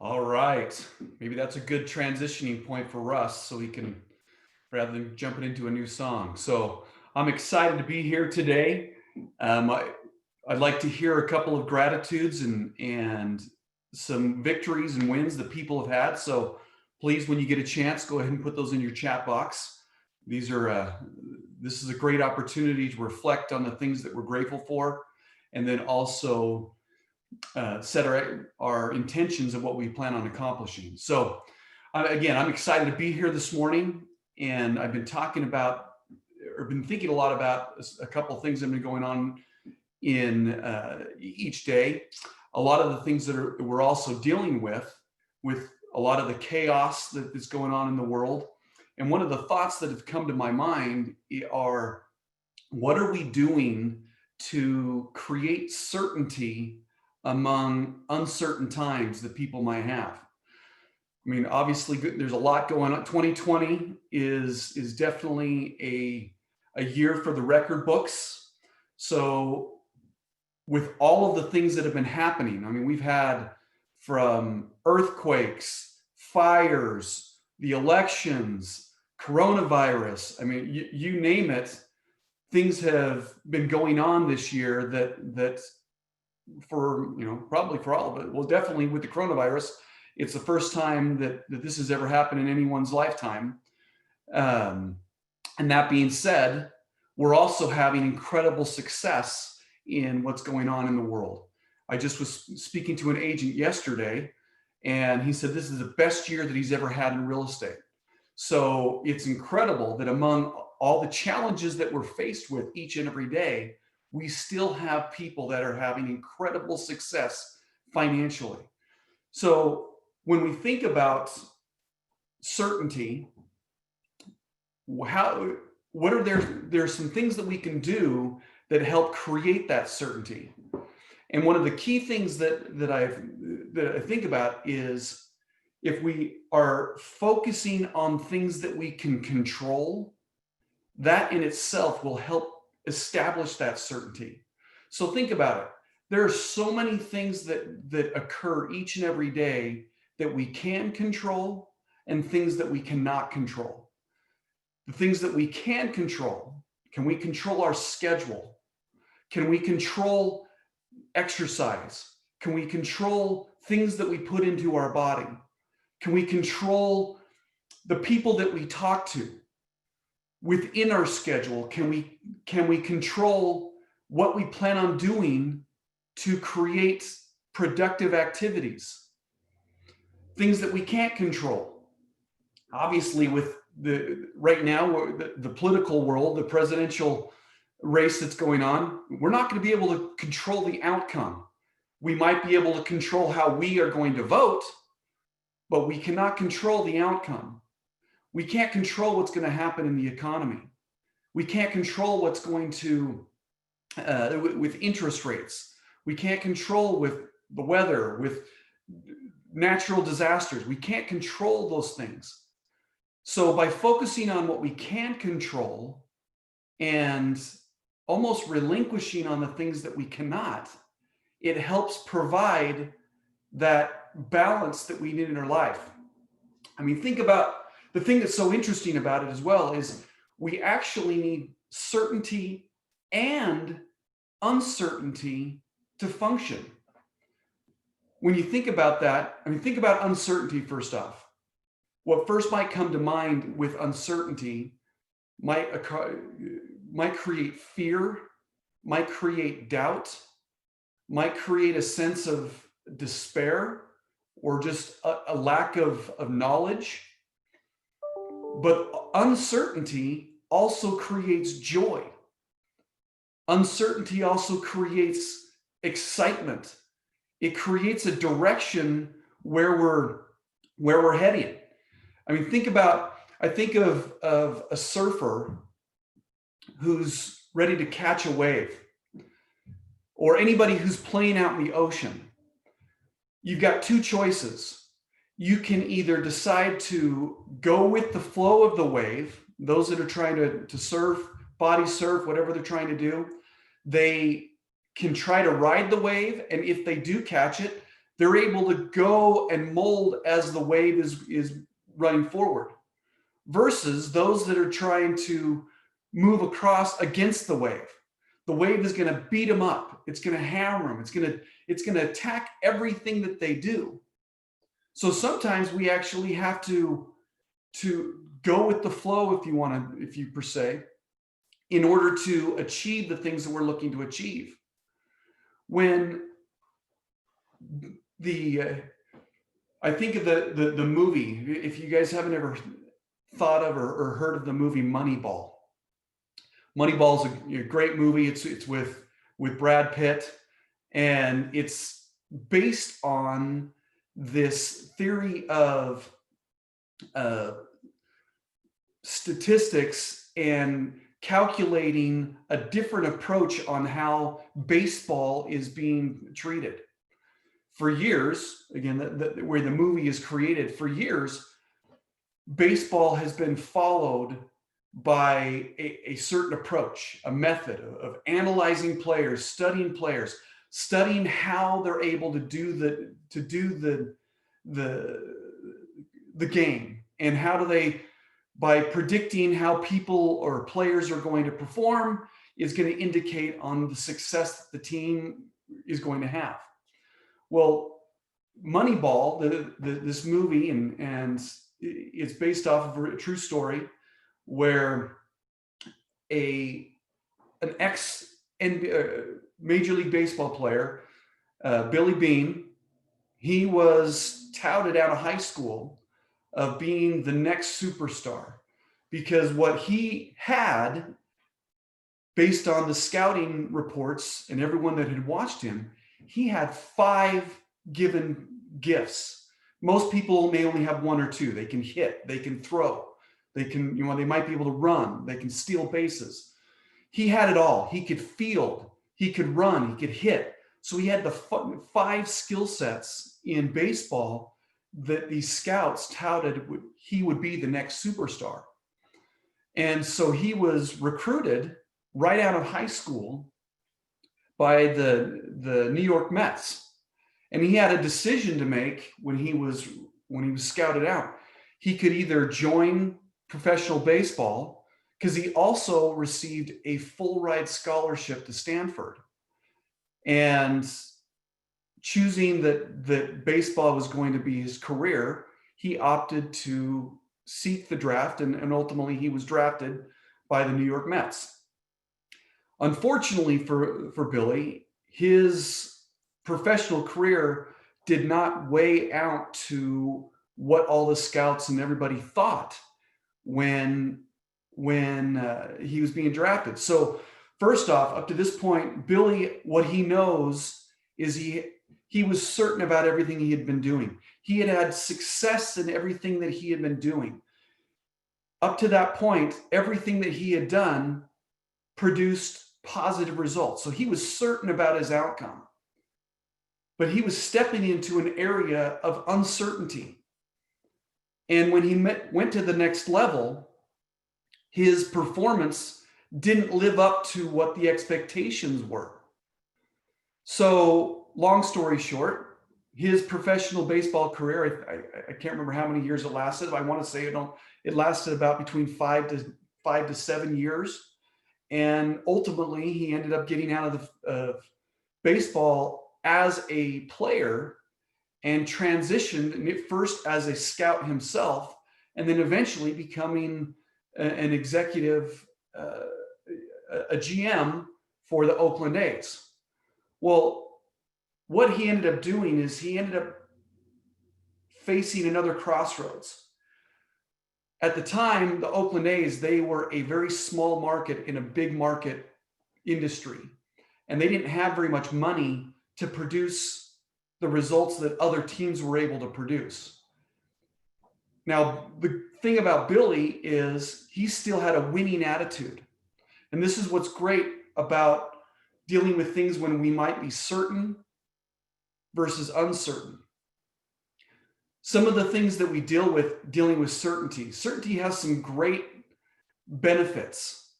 All right. Maybe that's a good transitioning point for Russ so we can, rather than jumping into a new song. So I'm excited to be here today. I'd like to hear a couple of gratitudes and some victories and wins that people have had. So please, when you get a chance, go ahead and put those in your chat box. These are this is a great opportunity to reflect on the things that we're grateful for, and then also set our intentions of what we plan on accomplishing. So again, I'm excited to be here this morning, and I've been talking about, or been thinking a lot about a couple of things that have been going on in each day. A lot of the things that we're also dealing with a lot of the chaos that is going on in the world. And one of the thoughts that have come to my mind are, what are we doing to create certainty among uncertain times that people might have? I mean, obviously, there's a lot going on. 2020 is definitely a year for the record books. So with all of the things that have been happening, I mean, we've had from earthquakes, fires, the elections, coronavirus. I mean, you name it, things have been going on this year that for, probably for all of it, well, definitely with the coronavirus, it's the first time that this has ever happened in anyone's lifetime. And that being said, we're also having incredible success in what's going on in the world. I just was speaking to an agent yesterday, and he said this is the best year that he's ever had in real estate. So it's incredible that among all the challenges that we're faced with each and every day, we still have people that are having incredible success financially. So when we think about certainty, what are there's some things that we can do that help create that certainty. And one of the key things that I think about is, if we are focusing on things that we can control, that in itself will help establish that certainty. So think about it. There are so many things that occur each and every day that we can control, and things that we cannot control. The things that we can control, can we control our schedule? Can we control exercise? Can we control things that we put into our body? Can we control the people that we talk to within our schedule? Can we control what we plan on doing to create productive activities? Things that we can't control. Obviously, with right now, the political world, the presidential race that's going on, we're not going to be able to control the outcome. We might be able to control how we are going to vote, but we cannot control the outcome. We can't control what's going to happen in the economy. We can't control what's going to, with interest rates. We can't control with the weather, with natural disasters. We can't control those things. So by focusing on what we can control and almost relinquishing on the things that we cannot, it helps provide that balance that we need in our life. I mean, think about the thing that's so interesting about it as well is we actually need certainty and uncertainty to function. When you think about that, I mean, think about uncertainty first off. What first might come to mind with uncertainty might create fear, might create doubt, might create a sense of despair, or just a lack of knowledge. But uncertainty also creates joy. Uncertainty also creates excitement. It creates a direction where we're heading. I mean, I think of a surfer who's ready to catch a wave, or anybody who's playing out in the ocean. You've got two choices. You can either decide to go with the flow of the wave. Those that are trying to surf, body surf, whatever they're trying to do, they can try to ride the wave. And if they do catch it, They're able to go and mold as the wave is running forward, versus those that are trying to move across against the wave. The wave is going to beat them up. It's going to hammer them. It's going to attack everything that they do. So sometimes we actually have to go with the flow, if you per se, in order to achieve the things that we're looking to achieve. When I think of the movie, if you guys haven't ever thought of or heard of the movie Moneyball. Moneyball is a great movie. It's with Brad Pitt, and it's based on this theory of statistics and calculating a different approach on how baseball is being treated. For years, again, where the movie is created, for years, baseball has been followed by a certain approach, a method of analyzing players, studying how they're able to do the game, and how do they, by predicting how people or players are going to perform, is going to indicate on the success that the team is going to have. Well, Moneyball, this movie, and it's based off of a true story where an ex Major League Baseball player, Billy Beane, he was touted out of high school of being the next superstar, because what he had, based on the scouting reports and everyone that had watched him, he had 5 given gifts. Most people may only have 1 or 2. They can hit, they can throw, they might be able to run, they can steal bases. He had it all. He could field, he could run, he could hit. So he had the 5 skill sets in baseball that these scouts touted he would be the next superstar. And so he was recruited right out of high school by the New York Mets. And he had a decision to make when he was scouted out. He could either join professional baseball, because he also received a full ride scholarship to Stanford. And choosing that baseball was going to be his career, he opted to seek the draft, and ultimately he was drafted by the New York Mets. Unfortunately for Billy, his professional career did not weigh out to what all the scouts and everybody thought when he was being drafted. So first off, up to this point, Billy, what he knows is he was certain about everything he had been doing. He had had success in everything that he had been doing. Up to that point, everything that he had done produced positive results. So he was certain about his outcome. But he was stepping into an area of uncertainty. And when he went to the next level, his performance didn't live up to what the expectations were. So, long story short, his professional baseball career, I can't remember how many years it lasted. I want to say it lasted about between 5 to 7 years. And ultimately, he ended up getting out of baseball as a player and transitioned first as a scout himself, and then eventually becoming an executive, a GM for the Oakland A's. Well, what he ended up doing is he ended up facing another crossroads. At the time, the Oakland A's, they were a very small market in a big market industry, and they didn't have very much money to produce the results that other teams were able to produce. Now, the thing about Billy is he still had a winning attitude. And this is what's great about dealing with things when we might be certain versus uncertain. Some of the things that we dealing with certainty has some great benefits.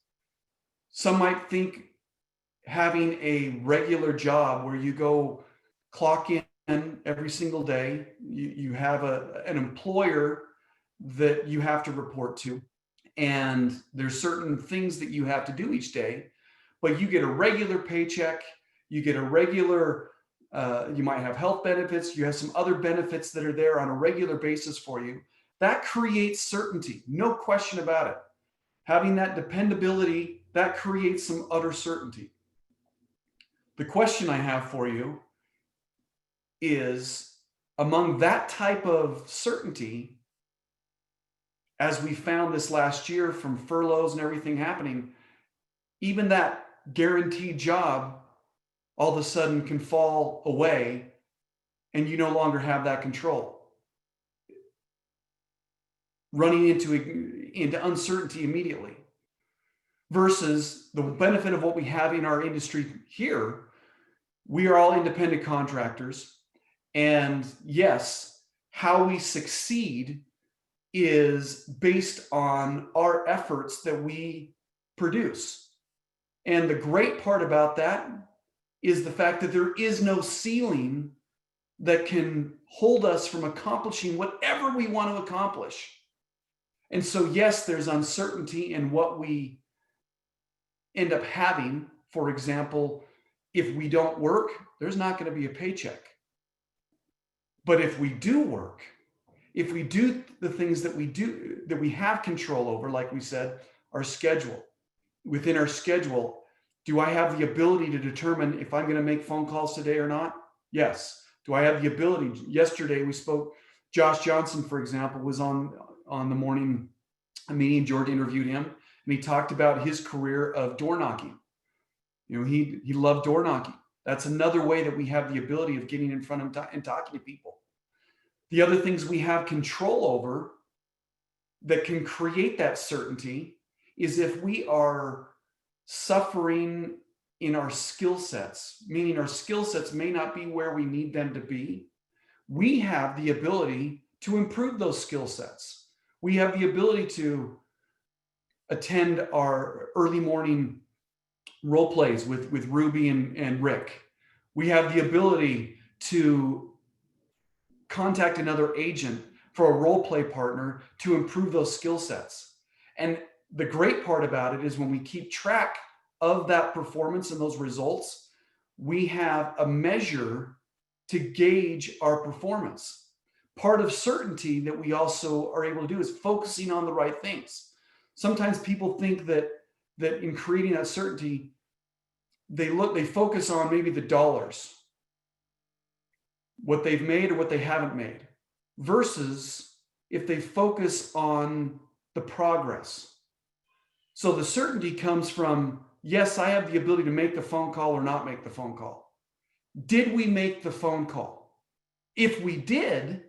Some might think having a regular job where you go clock in in every single day. You have an employer that you have to report to, and there's certain things that you have to do each day, but you get a regular paycheck, you get a regular, you might have health benefits, you have some other benefits that are there on a regular basis for you. That creates certainty, no question about it. Having that dependability, that creates some utter certainty. The question I have for you is, among that type of certainty, as we found this last year from furloughs and everything happening, even that guaranteed job all of a sudden can fall away and you no longer have that control. Running into uncertainty immediately versus the benefit of what we have in our industry here. We are all independent contractors. And yes, how we succeed is based on our efforts that we produce. And the great part about that is the fact that there is no ceiling that can hold us from accomplishing whatever we want to accomplish. And so, yes, there's uncertainty in what we end up having. For example, if we don't work, there's not going to be a paycheck. But if we do work, if we do the things that we do, that we have control over, like we said, our schedule, within our schedule, do I have the ability to determine if I'm going to make phone calls today or not? Yes. Do I have the ability? Yesterday we spoke, Josh Johnson, for example, was on the morning meeting. George interviewed him and he talked about his career of door knocking. You know, he loved door knocking. That's another way that we have the ability of getting in front of and talking to people. The other things we have control over that can create that certainty is if we are suffering in our skill sets, meaning our skill sets may not be where we need them to be. We have the ability to improve those skill sets. We have the ability to attend our early morning role plays with Ruby and Rick. We have the ability to contact another agent for a role play partner to improve those skill sets. And the great part about it is when we keep track of that performance and those results, we have a measure to gauge our performance. Part of certainty that we also are able to do is focusing on the right things. Sometimes people think that in creating that certainty, they focus on maybe the dollars, what they've made or what they haven't made, versus if they focus on the progress. So the certainty comes from, yes, I have the ability to make the phone call or not make the phone call. Did we make the phone call? If we did,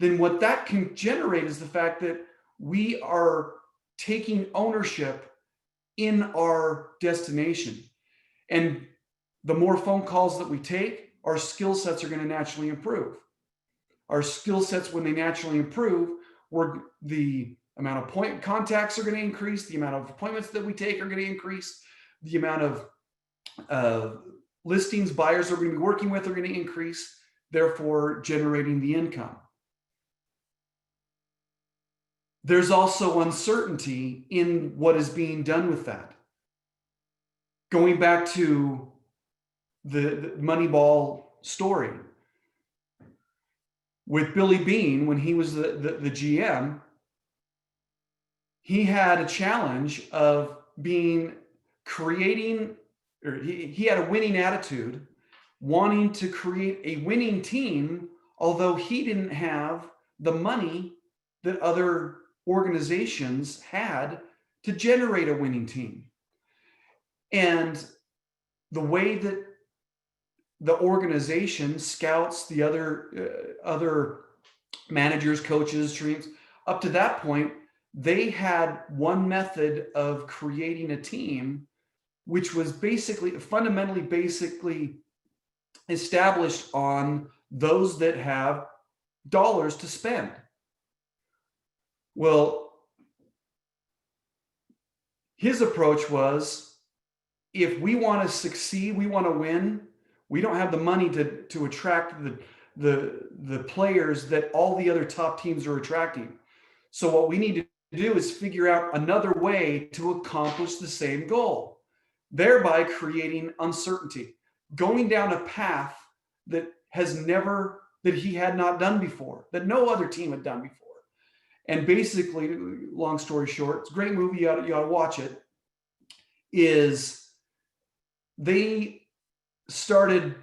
then what that can generate is the fact that we are taking ownership in our destination. And the more phone calls that we take, our skill sets are going to naturally improve. Our skill sets, when they naturally improve, the amount of point contacts are going to increase, the amount of appointments that we take are going to increase, the amount of listings buyers are going to be working with are going to increase, therefore generating the income. There's also uncertainty in what is being done with that. Going back to the Moneyball story with Billy Beane, when he was the GM, he had a challenge of creating, or he had a winning attitude, wanting to create a winning team, although he didn't have the money that other organizations had to generate a winning team. And the way that the organization scouts the other managers, coaches, teams, up to that point, they had one method of creating a team, which was fundamentally established on those that have dollars to spend. Well, his approach was, if we want to succeed, we want to win, we don't have the money to attract the players that all the other top teams are attracting. So what we need to do is figure out another way to accomplish the same goal, thereby creating uncertainty, going down a path that that he had not done before, that no other team had done before. And basically, long story short, it's a great movie, you ought to watch it, is they started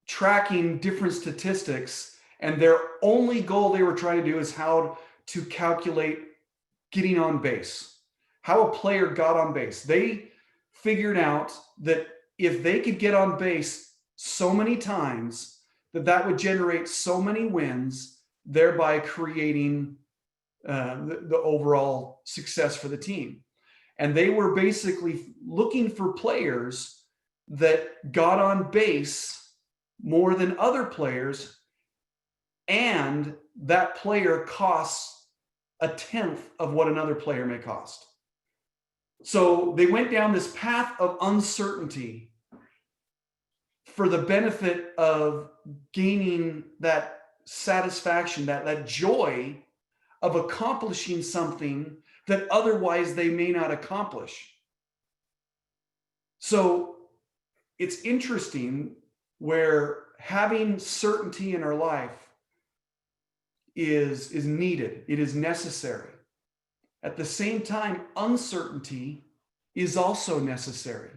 tracking different statistics, and their only goal they were trying to do is how to calculate getting on base, how a player got on base. They figured out that if they could get on base so many times, that would generate so many wins, thereby creating the overall success for the team. And they were basically looking for players that got on base more than other players, and that player costs a tenth of what another player may cost. So they went down this path of uncertainty for the benefit of gaining that satisfaction, that joy of accomplishing something that otherwise they may not accomplish. So it's interesting where having certainty in our life is needed. It is necessary. At the same time, uncertainty is also necessary,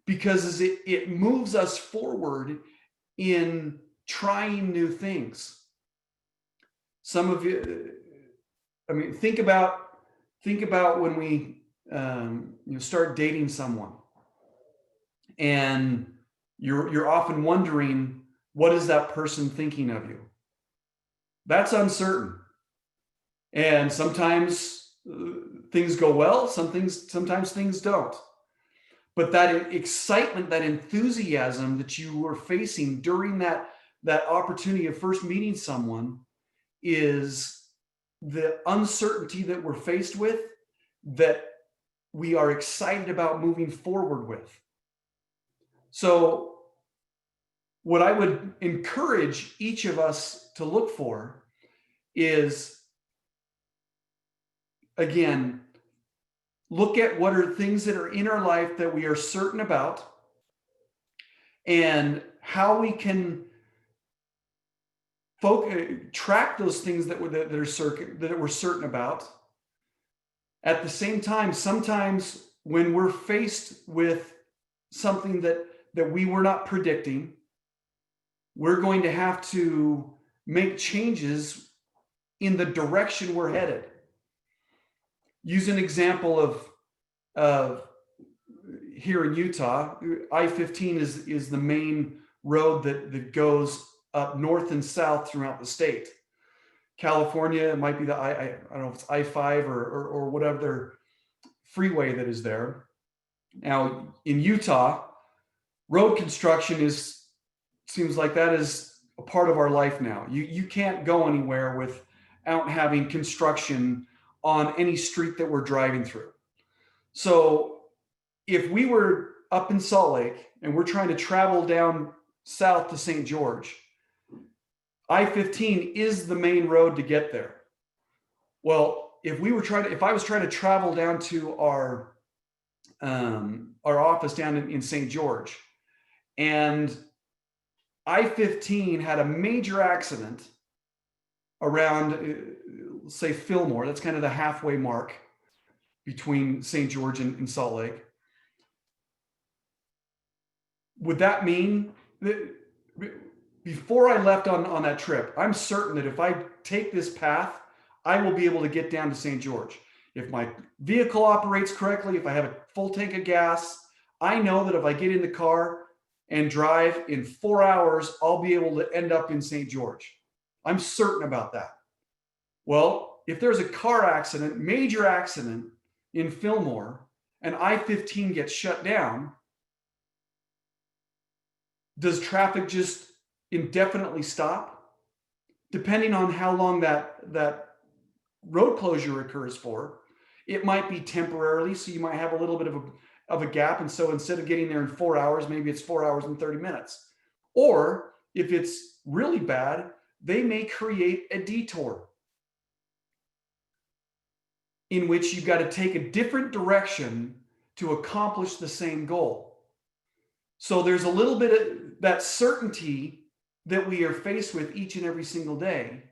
because it moves us forward in trying new things. Some of you, I mean, think about when we start dating someone, and you're often wondering, what is that person thinking of you? That's uncertain. And sometimes things go well, sometimes things don't. But that excitement, that enthusiasm that you were facing during that opportunity of first meeting someone is the uncertainty that we're faced with, that we are excited about moving forward with. So what I would encourage each of us to look for is, again, look at what are things that are in our life that we are certain about, and how we can track those things that we're certain about. At the same time, sometimes when we're faced with something that we were not predicting, we're going to have to make changes in the direction we're headed. Use an example of here in Utah, I-15 is the main road that goes up north and south throughout the state. California, it might be the I don't know if it's I-5 or whatever freeway that is there. Now in Utah, road construction seems like that is a part of our life now. You can't go anywhere without having construction on any street that we're driving through. So if we were up in Salt Lake and we're trying to travel down south to St. George, I-15 is the main road to get there. Well, if I was trying to travel down to our office down in St. George, and I-15 had a major accident around, say, Fillmore, that's kind of the halfway mark between St. George and Salt Lake, would that mean that before I left on that trip, I'm certain that if I take this path, I will be able to get down to St. George? If my vehicle operates correctly, if I have a full tank of gas, I know that if I get in the car and drive in 4 hours, I'll be able to end up in St. George. I'm certain about that. Well, if there's a car accident, major accident in Fillmore, and I-15 gets shut down, does traffic just indefinitely stop? Depending on how long that road closure occurs for, it might be temporarily, so you might have a little bit of a gap, and so instead of getting there in 4 hours, maybe it's 4 hours and 30 minutes. Or if it's really bad, they may create a detour in which you've got to take a different direction to accomplish the same goal. So there's a little bit of that certainty that we are faced with each and every single day.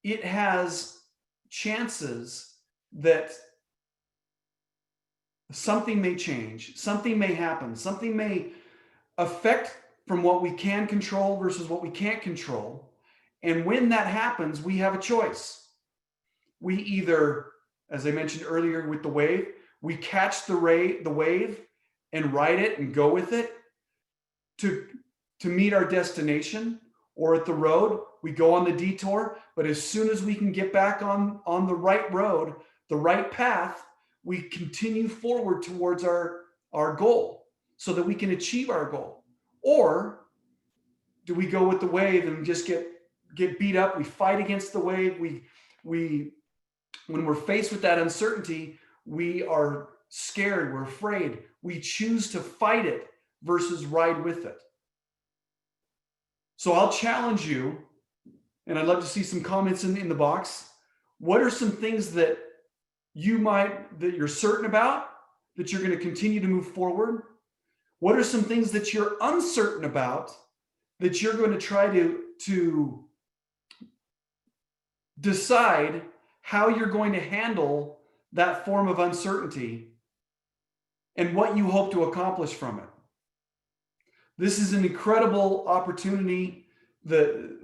It has chances that something may change, something may happen, something may affect from what we can control versus what we can't control. And when that happens, we have a choice. We either, as I mentioned earlier with the wave, we catch the wave and ride it and go with it to meet our destination, or at the road, we go on the detour. But as soon as we can get back on the right road, the right path, we continue forward towards our goal so that we can achieve our goal. Or do we go with the wave and just get beat up? We fight against the wave. We when we're faced with that uncertainty, we are scared, we're afraid. We choose to fight it versus ride with it. So I'll challenge you, and I'd love to see some comments in the box. What are some things that you're certain about, that you're going to continue to move forward? What are some things that you're uncertain about, that you're going to try to decide how you're going to handle that form of uncertainty and what you hope to accomplish from it? This is an incredible opportunity that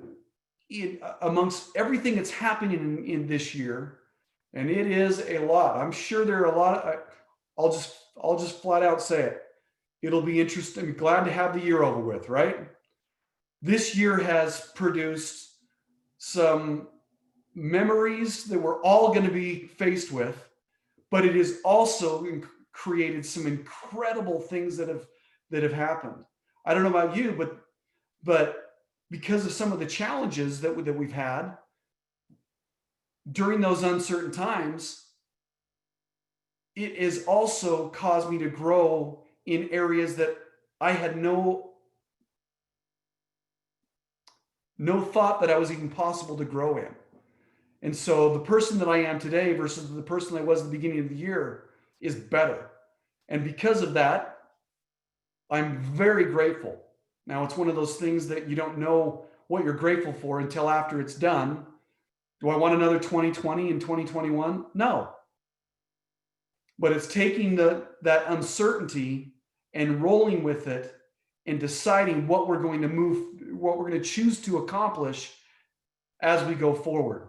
amongst everything that's happening in this year, and it is a lot. I'm sure there are a lot. I'll just flat out say it. It'll be interesting. Glad to have the year over with, right? This year has produced some memories that we're all going to be faced with, but it has also created some incredible things that have happened. I don't know about you, but because of some of the challenges that we've had during those uncertain times, it has also caused me to grow in areas that I had no thought that I was even possible to grow in. And so the person that I am today versus the person I was at the beginning of the year is better. And because of that, I'm very grateful. Now, it's one of those things that you don't know what you're grateful for until after it's done. Do I want another 2020 and 2021? No. But it's taking that uncertainty and rolling with it and deciding what we're going to choose to accomplish as we go forward.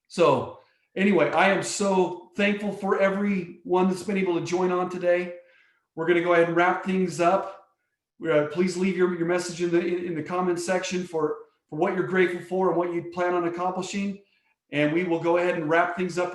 So anyway, I am so thankful for everyone that's been able to join on today. We're going to go ahead and wrap things up. Please leave your message in the comments section for what you're grateful for and what you plan on accomplishing. And we will go ahead and wrap things up right